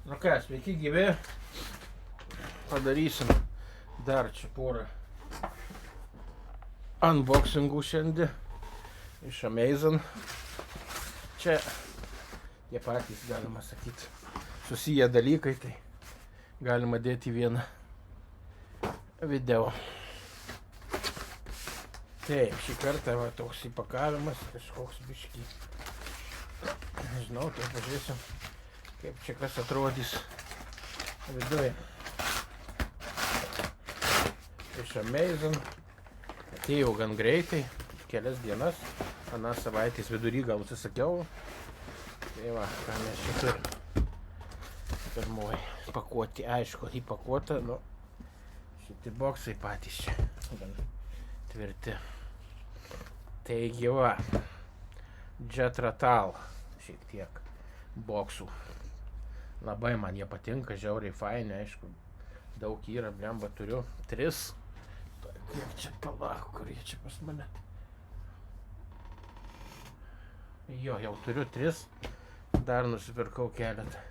Nu ką, sveiki gyvi. Padarysim dar čia porą unboxingų šiandien iš Amazon. Čia jie patys, galima sakyti, susiję dalykai, tai galima dėti į vieną video. Taip, šį kartą va, toks įpakavimas, kažkoks biškį. Nežinau, tai pažiūrėsim, kaip čia kas atrodys viduje. Iš Amazon atėjau gan greitai, kelias dienas, aną savaitės vidury gal užsisakiau. Tai va, ką mes čia turim. Pirmoji pakuoti, aišku, įpakuota, nu, šitie boksai patys čia gan tvirti. Taigi va, Jetratal šiek tiek boksų. Labai man jie patinka, žiauriai faini, aišku, daug yra, blemba turiu 3. Kiek čia palauk, kur jie čia pas mane. Jo, jau turiu 3, dar nusipirkau keletą.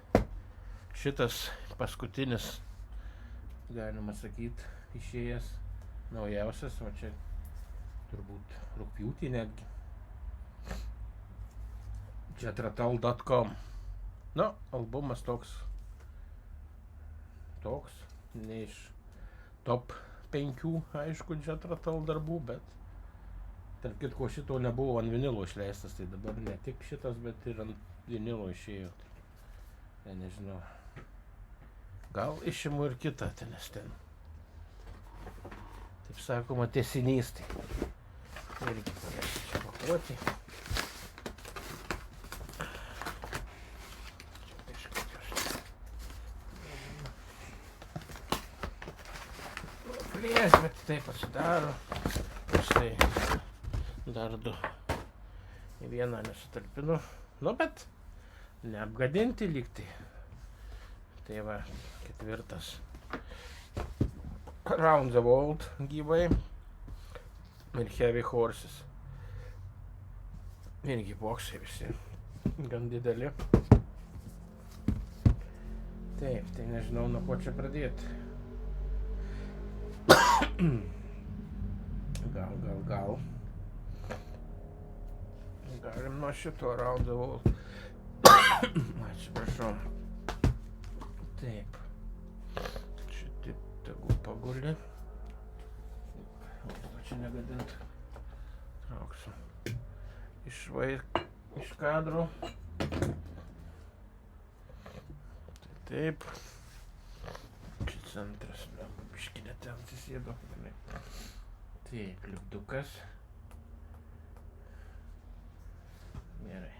Šitas paskutinis, galima sakyti, išėjęs naujausias, o čia turbūt rugpjūtį netgi. Jetratal.com. Nu, albumas toks, ne iš top 5, aišku, Jetratal darbų, bet tarp kitko šito nebuvo ant vinilo išleistas, tai dabar ne tik šitas, bet ir ant vinilo išėjo. Tai nežinau, gal išimu ir kitą, nes ten, taip sakoma, tęsinys, tai irgi pradėsiu čia pakuoti. Bet taip pasidaro. Štai dar 2. Į vieną nesutalpinu. Nu, bet neapgadinti lygtai. Tai va, 4. Round the World gyvai. Ir Heavy Horses. Irgi boksai visi. Gan dideli. Taip, tai nežinau, nuo ko čia pradėti. Gal. Galim nuo šito Round the World. Atsiprašau. Taip. Šitip tegu paguli. Čia negadint. Trauksiu. Iš kadro. Taip. Čia centras. Biškinė ten atsisėdo. Taip, lipdukas. Gerai.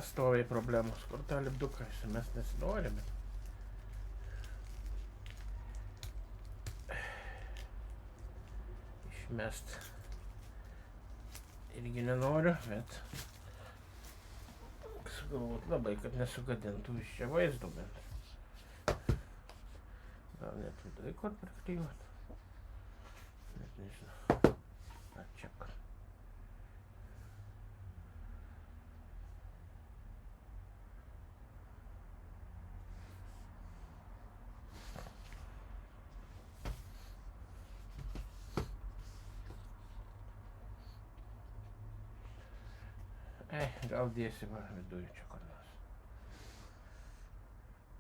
Stoviai problemos, kur tą lipduką mes nesinorime. Išmest irgi nenoriu, bet sugalvot labai, kad nesugadintų iš čia vaizdo bent. Gal net vidai kur priklijuot. Net nežinau. Atčiak. Gal dėsim viduje čia kur nors.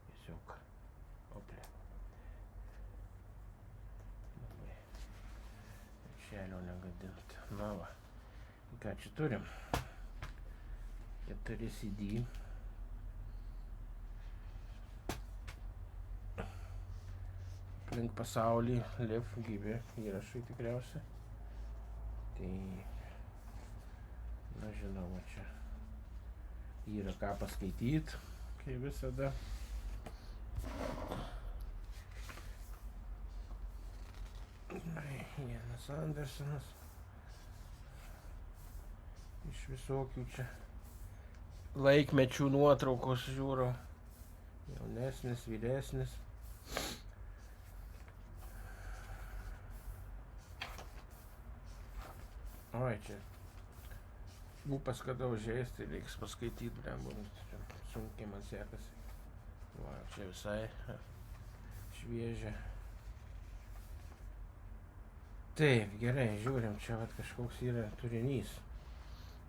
Tiesiog. Oplė. Labai. Šelio negadint. Na va. Ką čia turim? 4 CD. Aplink pasaulį live gyvi įrašai tikriausiai. Tai, na žinoma, čia yra ką paskaityti, kaip visada. Janas Andersonas. Iš visokių čia laikmečių nuotraukos žiūriu. Jaunesnis, vyresnis. Oi, čia ūpas kada užeis, tai reiks paskaityti, blembomis, čia sunkiai man sekasi. Va, čia visai šviežia. Taip, gerai, žiūrim, čia vat kažkoks yra turinys.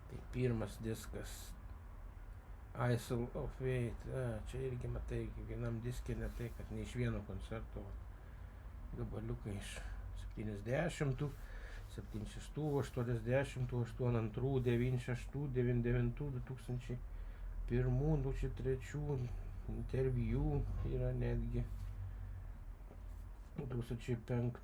Tai pirmas diskas Isle of Fate. Čia irgi matai, kiekvienam diske ne tai, kad ne iš vieno koncerto gabaliukai iš 70, 76, 80, 82, 96, 99, 2001, 2003, interviu yra netgi 2005,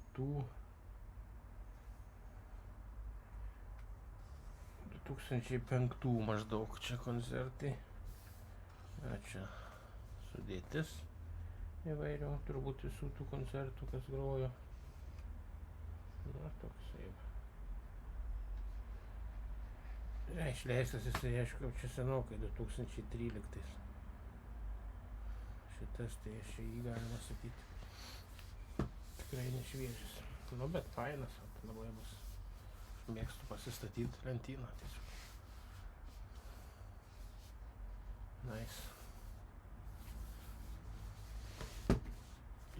2005 maždaug čia koncertai. Čia sudėtis įvairių, turbūt visų tų koncertų, kas grojo. Na, toksai. Išleistas jisai, aišku, čia senokai, 2013. Šitas, tai aš jį galima sakyti. Tikrai nešviežis. Nu, bet fainas, labai bus. Mėgstu pasistatyti lentyną tiesiog. Nice.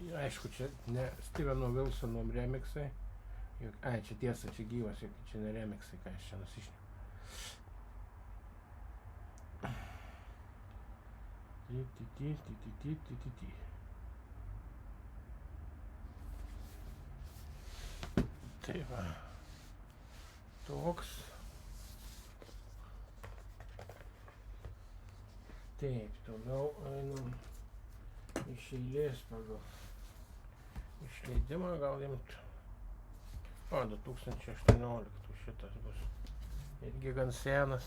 Ir aišku, čia ne Steveno Wilsono remixai. Ai, čia tiesa, čia gyvas, čia ne remixai, ką aš čia nusišniu. Tai va. Toks. Taip, toliau einam iš eilės pagal išleidimą, gal imt. 2018 šitas bus. Irgi gan senas.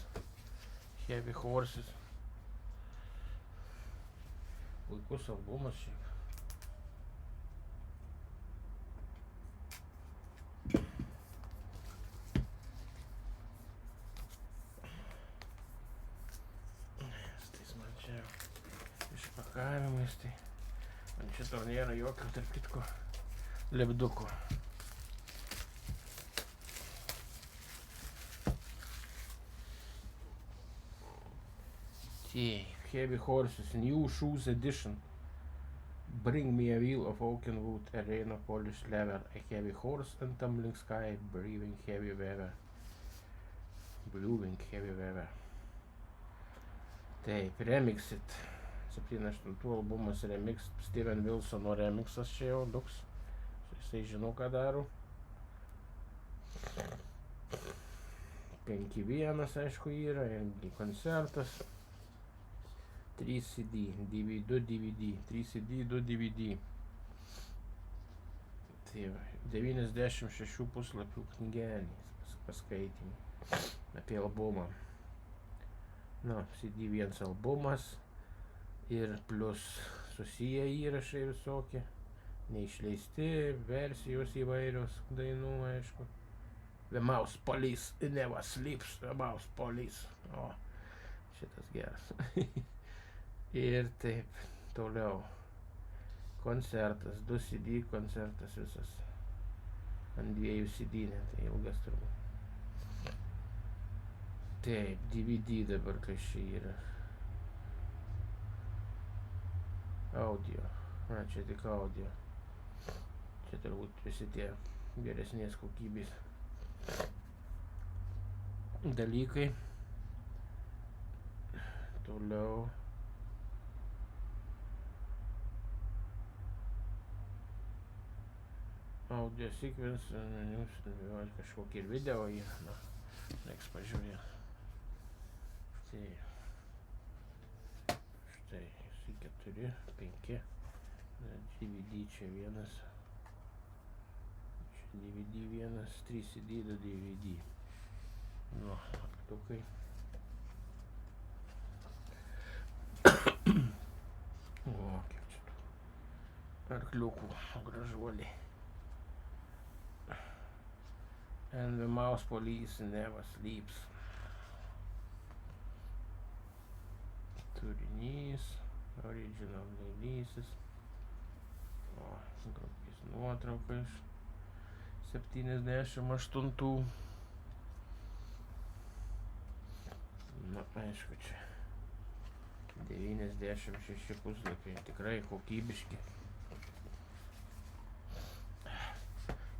Heavy Horses. Puikus albumas šiaip. Išpakavimais, tai ant šito nėra jokio, tarp kitko, lipduko. Heavy Horses, New Shoes Edition. Bring me a wheel of oaken wood, a rain of polished leather, a heavy horse and tumbling sky, breathing heavy weather. Blowing heavy weather. Taip, remixit. 78 albumas remix, Steven Wilsono remixas čia jau toks. Jisai žino, ką daro. 5.1, aišku, yra, koncertas. 3 CD, 2 DVD, 3 CD, 2 DVD. Tai va, 96 puslapių knygelės paskaitimai apie albumą. Na, CD vienas albumas ir plus susiję įrašai visokie, neišleisti, versijos įvairios dainų, aišku. The Mouse Police Never Sleeps, The Mouse Police. O, šitas geras. Ir taip, toliau. Koncertas, 2 CD koncertas visas. Ant 2 CD, tai ilgas turbūt. Taip, DVD dabar kas čia yra. Audio. Čia tik audio. Čia turbūt visi tie geresnės kokybės dalykai. Toliau. Audio sequence, kažkokį video yra. Reiks pažiūrėti. Štai, 4, 5, DVD čia vienas, čia DVD vienas, 3 CD, 2 DVD. Nu, aktukai. O, kiek čia tų arkliukų, gražuoliai. And the Mouse Police Never Sleeps. Turinys, original releases. O, grupės nuotrauka iš 78. Na, aišku, čia 96 puslapiai, tikrai kokybiški.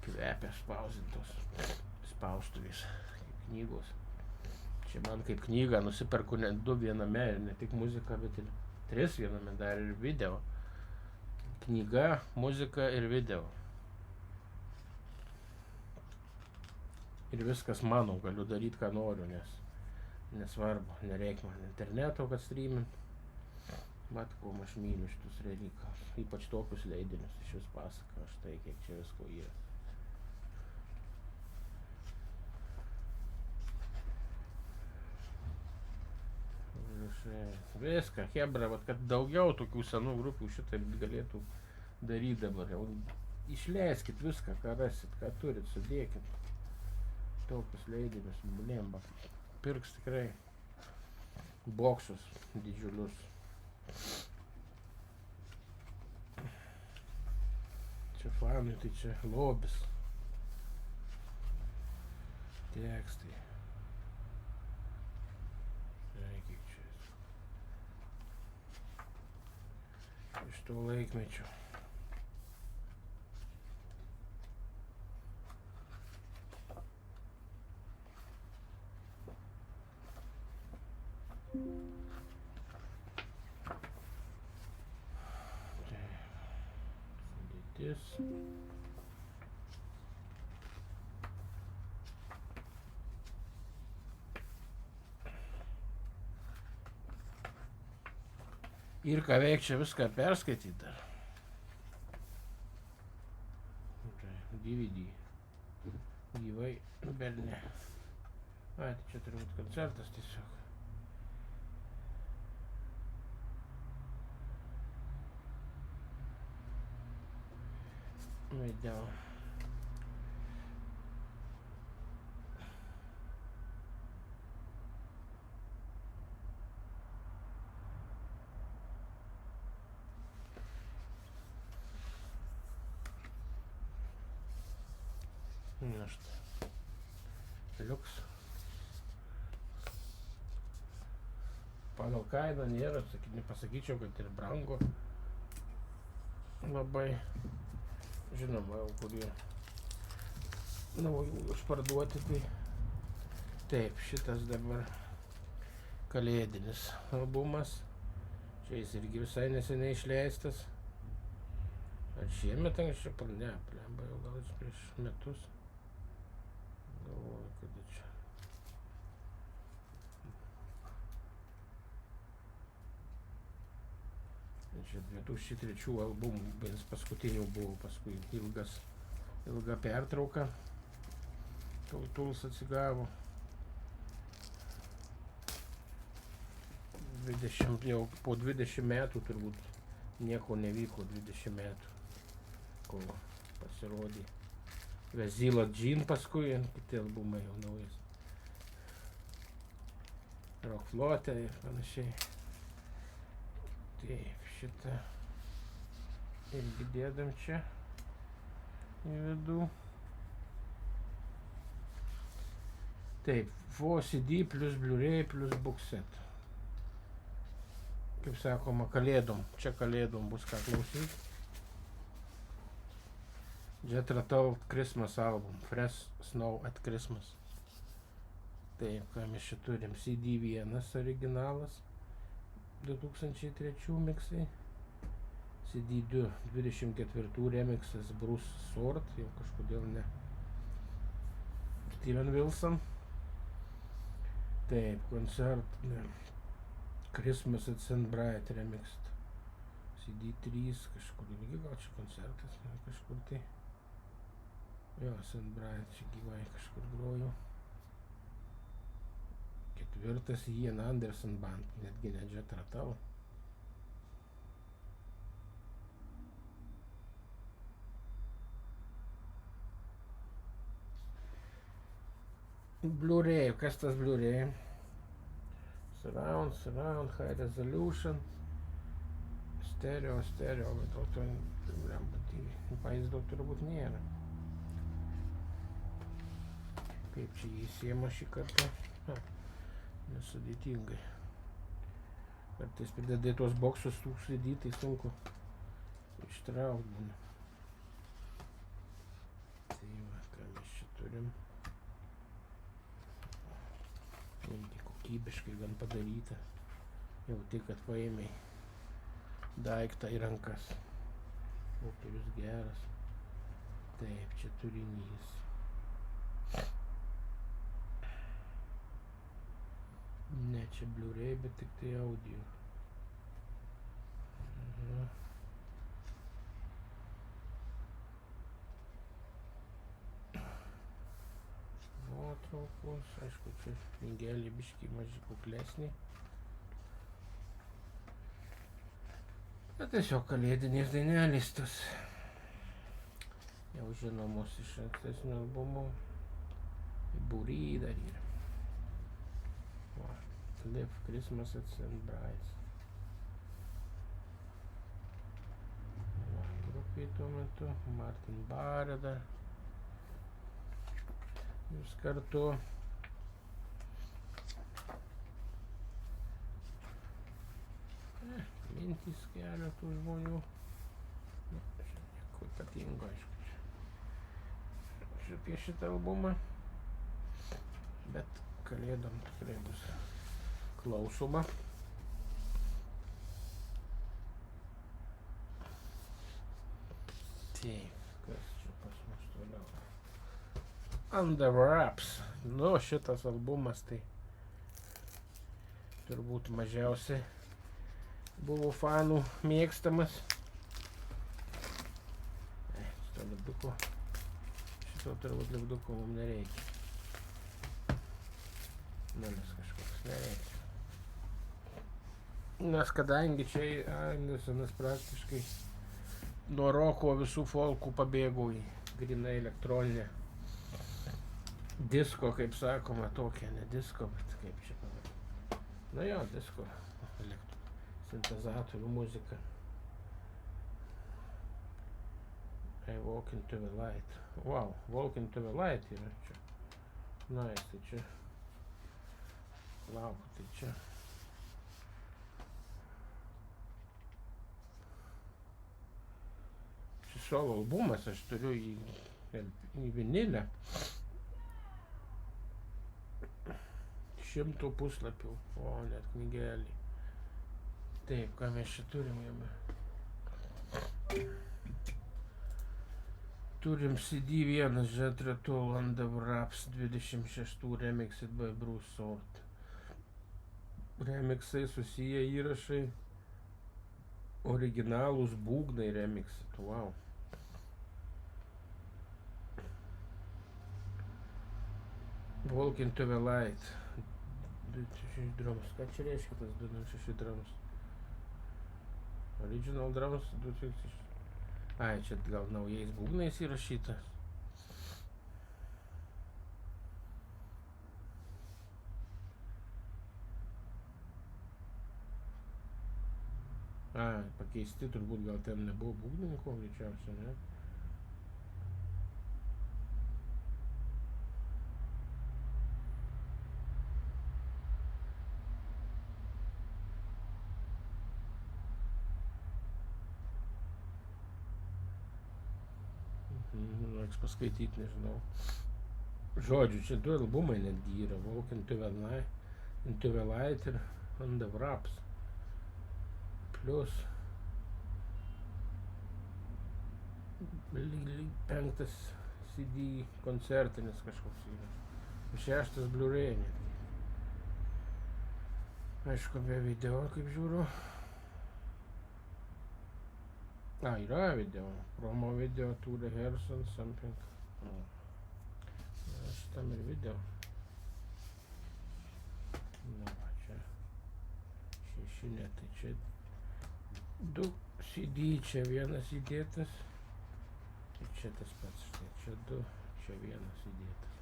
Kvepia spausdintos spaustuvės, kaip knygos. Čia man kaip knygą nusiperku net 2 viename, ir ne tik muzika, bet ir 3 viename, dar ir video. Knyga, muzika ir video. Ir viskas mano, galiu daryti, ką noriu, nes nesvarbu, nereikia man interneto, kad streamint. Mat, kuo aš myliu šitus reikalus, ypač tokius leidinius, iš vis pasaka, štai kiek čia visko yra. Viską, hebra, vat, kad daugiau tokių senų grupių šitaip galėtų daryti dabar. Jau išleiskit viską, ką rasit, ką turit, sudėkit. Tokius leidinius, blemba. Pirks tikrai boksus didžiulius. Čia fanai, tai čia lobis. Tekstai. Kiek čia. Iš to laikmečio. Sudėtis. Ir ką veik čia viską perskaityti dar. DVD. Gyvai, bet ne. Tai čia turi būti koncertas tiesiog. Video. Na štai. Liuks. Pagal kainą nėra, nepasakyčiau, kad ir brangu. Labai. Žinoma, jau kurie naujų išparduoti, tai taip, šitas dabar kalėdinis albumas. Čia jis irgi visai neseniai išleistas. Ar šiemet anksčiau? Ne, plemba, jau gal jis prieš metus. Galvoju, kada čia. Čia 2003 albumų, vienas paskutinių buvo, paskui ilga pertrauka. Tuls atsigavo. 20, jau po 20 metų turbūt nieko nevyko, 20 metų, kol pasirodė. Vezila Džin paskui, kiti albumai jau naujas. Rockflote ir panašiai. Taip, šitą irgi dėdam čia į vidų. Taip, CD plus Blu-ray plus boxset. Kaip sakoma, kalėdom. Čia kalėdom bus ką klausyti. Jethro Tull Christmas album. Fresh Snow at Christmas. Taip, ką mes čia turim. CD1 originalas. 2003 miksai. CD2 24 remixas Bruce Sword, jau kažkodėl ne. Steven Wilson. Taip, koncert Christmas at St. Bright remixed. CD3 kažkur irgi, gal čia koncertas, kažkur tai. Jo, St. Bright čia gyvai kažkur groju. 4. Ian Anderson band, netgi ne Jethro Tull. Blu-ray, kas tas Blu-ray? Surround, High Resolution. Stereo, bet to vaizdo turbūt nėra. Kaip čia jį įsiema šį kartą? nesudėtingai. Kartais pridedai tuos boksus tų CD, tai sunku ištraukti būna. Tai va, ką mes čia turim. Irgi kokybiškai gan padaryta. Jauti, kad paėmei daiktą į rankas. Autorius geras. Taip, čia turinys. Ne, čia Blu-ray, bet tik tai audio. Nuotraukos, aišku, čia knygelė biškį maži kuklesnė. Bet tiesiog kalėdinės dainelės tos jau žinomos iš ankstesnio albumo. Būry dar yra. Live Christmas at St. Bride's. Grupiai tuo metu Martin Barre dar. Jūs kartu. Mintys keletų žmonių. Čia nieko ypatingo, aišku. Čia apie šitą albumą. Bet kalėdom tikrai bus klausoma. Taip, kas čia pas mus toliau? Under Wraps. Nu, šitas albumas tai turbūt mažiausiai buvo fanų mėgstamas. Šito lipduko. Šito turbūt lipduko mums nereikia. Nulis kažkoks nereikia. Nes kadangi čia Andersonas praktiškai nuo roko visų folkų pabėgo į grynai elektroninę disko, kaip sakoma, tokia, ne disko, bet kaip čia pavadinti. Na jo, disko, sintezatorių muzika. I Walk into the Light. Wow, Walk into the Light yra čia. Nice, tai čia. Lauk, tai čia. Šis solo albumas, aš turiu į vinilę. 100 puslapių, o net knygelį. Taip, ką mes čia turim jame? Turim CD1 Jethro Tull Under Wraps 26 remixed by Bruce Sort. Remixai susiję įrašai, originalūs būgnai remixai. Wow. Walk into the Light. 26 drums. Ką čia reiškia tas 26 drums? Original drums 26. Ai, čia gal naujais būgnais įrašytas. Ai, pakeisti turbūt, gal ten nebuvo būgnininko, greičiausiai, ne? Reiks paskaityti, nežinau. Žodžiu, čia 2 albumai netgi yra. Walk into the Light ir Under Wraps. Plius 5 CD koncertinis kažkoks yra. 6 Blu-ray netgi. Aišku, be video, kaip žiūriu. Yra video. Promo video, to rehearsal, something. Šitam ir video. Na, čia 6 ne, tai čia 2 CD, čia 1 įdėtas. Ir čia tas pats, štai, čia 2, čia 1 įdėtas.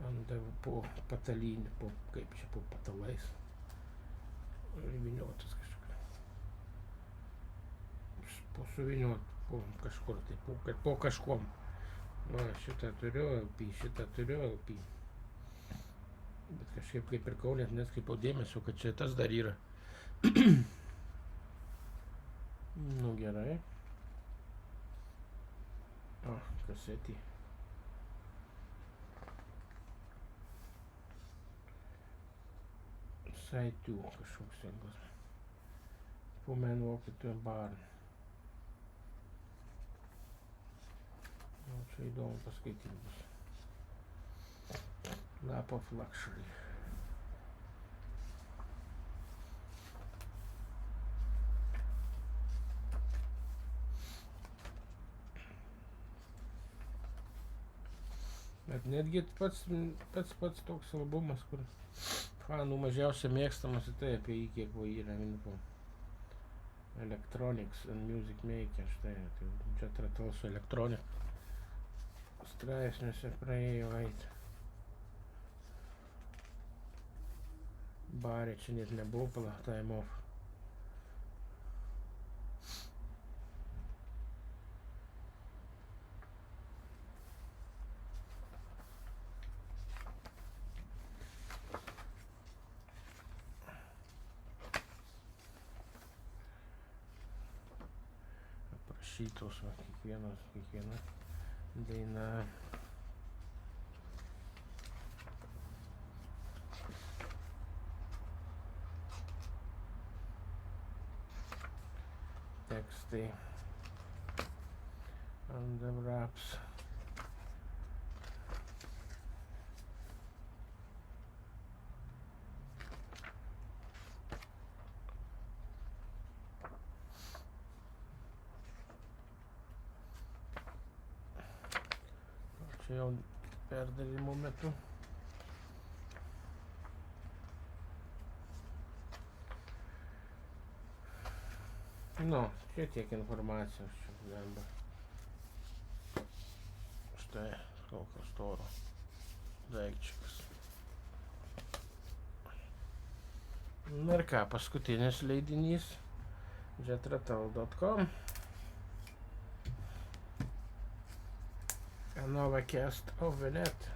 Ant po patalynį, kaip čia po patalais. Įvyniotas kažkur. Po suviniot, po kažkur, tai po kažkom. O, šitą turiu LP, šitą turiu LP. Bet kažkaip kaip pirkau, net neskaipiau dėmesio, kad čia tas dar yra. Nu gerai. O, kasetį. Side 2 kažkoks singlas. Poor Man Walked to a Barn. O, čia įdomu paskaityti bus. Lap of Luxury. Bet netgi pats toks albumas, kur fanų mažiausia mėgstamas, tai apie jį kiek buvo yra info. Electronics and Music Maker, štai, tai čia tratau su Electronic straipsniuose praėjo ait. Barė čia net nebuvo pala Time Off. Aprašytos va, kiekviena daina. Tekstai. And the raps. Čia jau perdavimo metu. Nu, čia tiek informacijos, čia galima. Štai, kokio storo daikčiukas. Na ir ką, paskutinis leidinys. jetratal.com. A Nova Cast of Venet.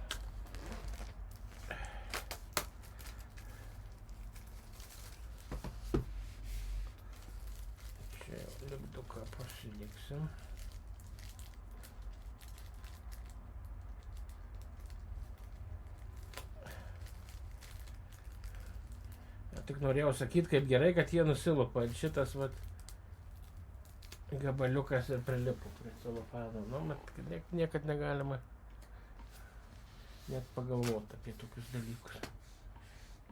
Lipduką pasiliksim. Tik norėjau sakyti, kaip gerai, kad jie nusilupa. Šitas vat gabaliukas ir prilipo prie celofano. Nu, bet niekad negalima net pagalvoti apie tokius dalykus.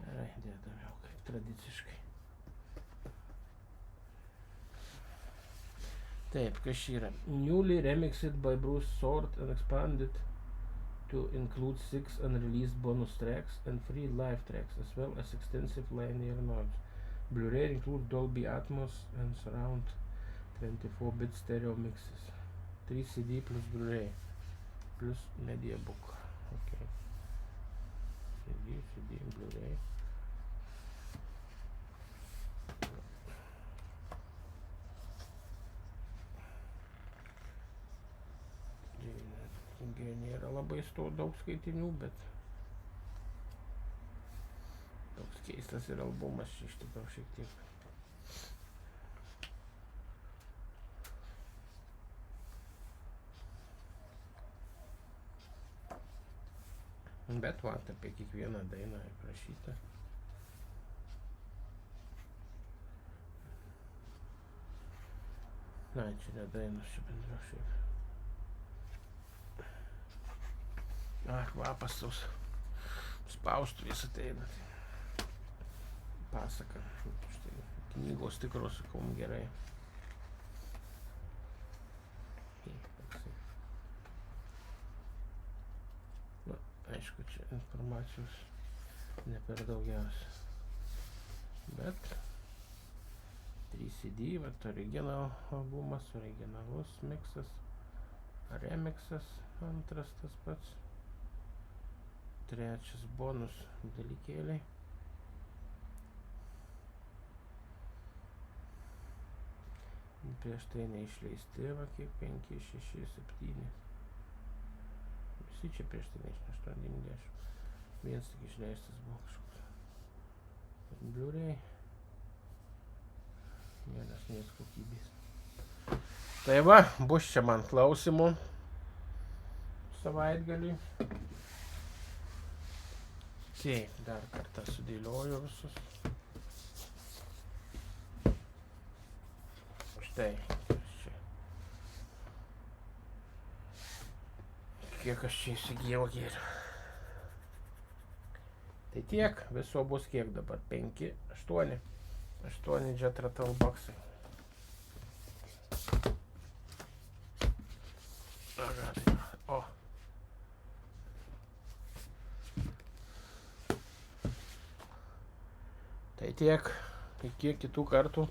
Gerai, dėdam jau kaip tradiciškai. Taip, kas yra? Newly remixed by Bruce Sword and expanded to include 6 unreleased bonus tracks and 3 live tracks, as well as extensive linear notes. Blu-ray includes Dolby Atmos and surround 24-bit stereo mixes. 3 CD plus Blu-ray plus media book. Okay. CD, Blu-ray. Nėra labai daug skaitinių, bet toks keistas ir albumas iš tikrųjų šiek tiek. Bet vat apie kiekvieną dainą aprašyta. Na, čia ne dainos, čia bendra šiaip. Kvapas tos spaustuvės ateina. Pasaka. Štai knygos tikros, sakom, gerai. Na, aišku, čia informacijos ne per daugiausia. Bet 3 CD, vat original albumas, originalus mixas, remixas, antras tas pats. Trečias bonus dalykėliai. Prieš tai neišleisti, va kiek 5, 6, 7. visi čia prieš tai neišne 890. Vienas tik išleistas buvo kažkoks. Blu-ray. Geresnės kokybės. Tai va, bus čia man klausimų savaitgaliui. Taip, dar kartą sudėlioju visus. Štai, čia. Kiek aš čia įsigijau gėrių. Tai tiek, viso bus kiek dabar? 5, 8. 8 Jet Rattle boxai. O. Tai tiek, iki kitų kartų.